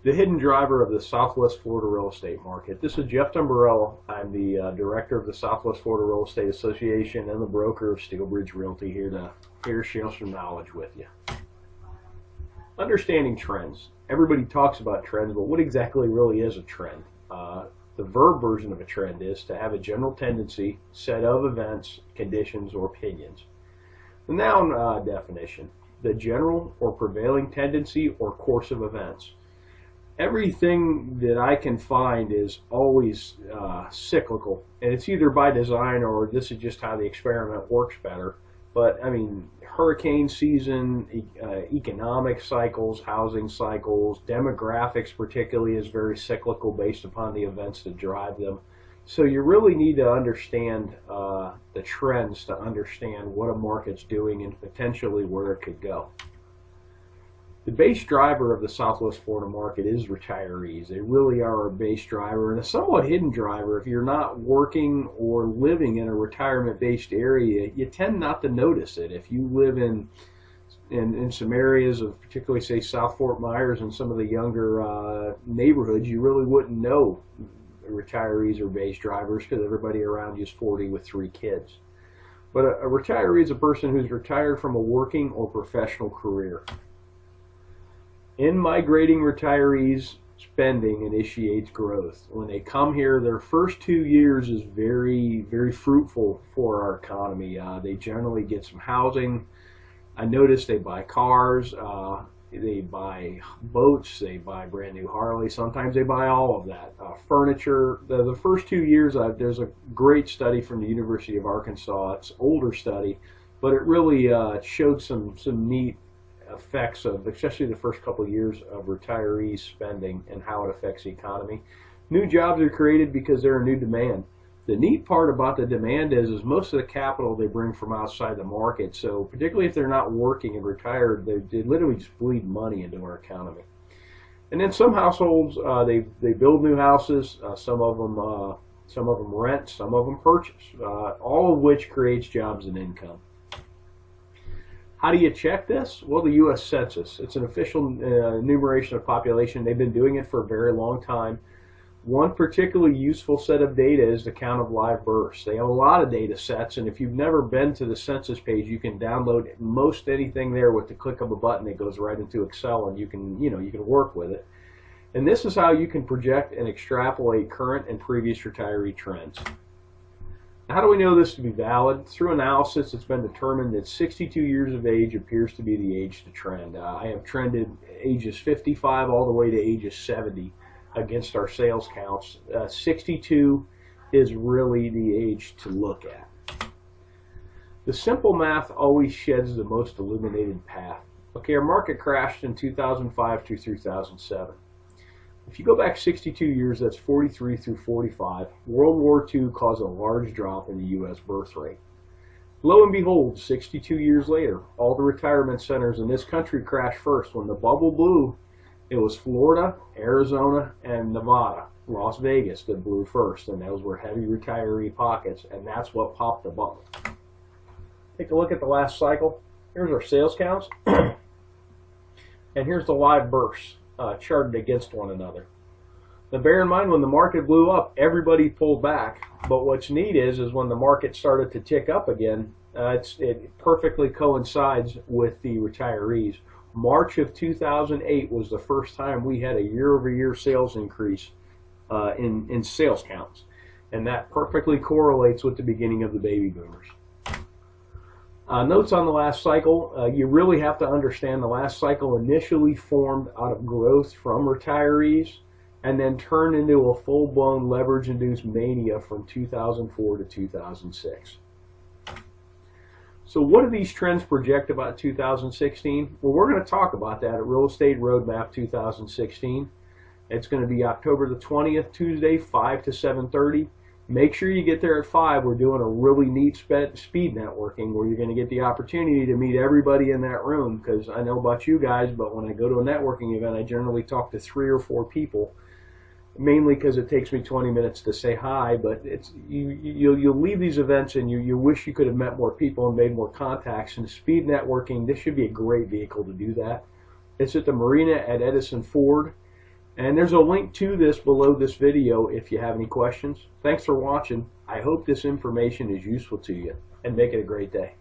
the hidden driver of the Southwest Florida real estate market. This is Jeff Dumbrella. I'm the director of the Southwest Florida Real Estate Association and the broker of Steelbridge Realty, here to share some knowledge with you. Understanding trends. Everybody talks about trends, but what exactly really is a trend? The verb version of a trend is to have a general tendency, set of events, conditions, or opinions. The noun definition: the general or prevailing tendency or course of events. Everything that I can find is always cyclical, and it's either by design or this is just how the experiment works better. But I mean, hurricane season, economic cycles, housing cycles, demographics particularly is very cyclical based upon the events that drive them. So you really need to understand the trends to understand what a market's doing and potentially where it could go. The base driver of the Southwest Florida market is retirees. They really are a base driver and a somewhat hidden driver. If you're not working or living in a retirement-based area, you tend not to notice it. If you live in some areas of particularly, say, South Fort Myers and some of the younger neighborhoods, you really wouldn't know retirees are base drivers because everybody around you is 40 with 3 kids. But a retiree is a person who's retired from a working or professional career. In migrating retirees, spending initiates growth. When they come here, their first 2 years is very, very fruitful for our economy. They generally get some housing. I notice they buy cars, they buy boats, they buy brand new Harleys. Sometimes they buy all of that. Furniture. The first 2 years, there's a great study from the University of Arkansas. It's an older study, but it really showed some neat effects of, especially the first couple of years of retirees spending and how it affects the economy. New jobs are created because they're a new demand. The neat part about the demand is most of the capital they bring from outside the market. So particularly if they're not working and retired, they literally just bleed money into our economy. And then some households, they build new houses. Some of them rent, some of them purchase. All of which creates jobs and income. How do you check this? Well, the U.S. Census. It's an official enumeration of population. They've been doing it for a very long time. One particularly useful set of data is the count of live births. They have a lot of data sets, and if you've never been to the census page, you can download most anything there with the click of a button. It goes right into Excel, and you can work with it. And this is how you can project and extrapolate current and previous retiree trends. How do we know this to be valid? Through analysis, it's been determined that 62 years of age appears to be the age to trend. I have trended ages 55 all the way to ages 70 against our sales counts. 62 is really the age to look at. The simple math always sheds the most illuminated path. Okay, our market crashed in 2005 through 2007. If you go back 62 years, that's 43 through 45, World War II caused a large drop in the U.S. birth rate. Lo and behold, 62 years later, all the retirement centers in this country crashed first. When the bubble blew, it was Florida, Arizona, and Nevada, Las Vegas that blew first, and those were heavy retiree pockets, and that's what popped the bubble. Take a look at the last cycle. Here's our sales counts, and here's the live births. Charted against one another. Now bear in mind, when the market blew up, everybody pulled back, but what's neat is when the market started to tick up again, it perfectly coincides with the retirees. March of 2008 was the first time we had a year-over-year sales increase in sales counts, and that perfectly correlates with the beginning of the baby boomers. Notes on the last cycle. You really have to understand the last cycle initially formed out of growth from retirees and then turned into a full-blown leverage-induced mania from 2004 to 2006. So what do these trends project about 2016? Well, we're going to talk about that at Real Estate Roadmap 2016. It's going to be October the 20th, Tuesday, 5 to 7:30. Make sure you get there at 5. We're doing a really neat speed networking where you're going to get the opportunity to meet everybody in that room, because I know about you guys, but when I go to a networking event, I generally talk to 3 or 4 people, mainly because it takes me 20 minutes to say hi, but you'll leave these events and you wish you could have met more people and made more contacts. And speed networking, this should be a great vehicle to do that. It's at the marina at Edison Ford. And there's a link to this below this video if you have any questions. Thanks for watching. I hope this information is useful to you, and make it a great day.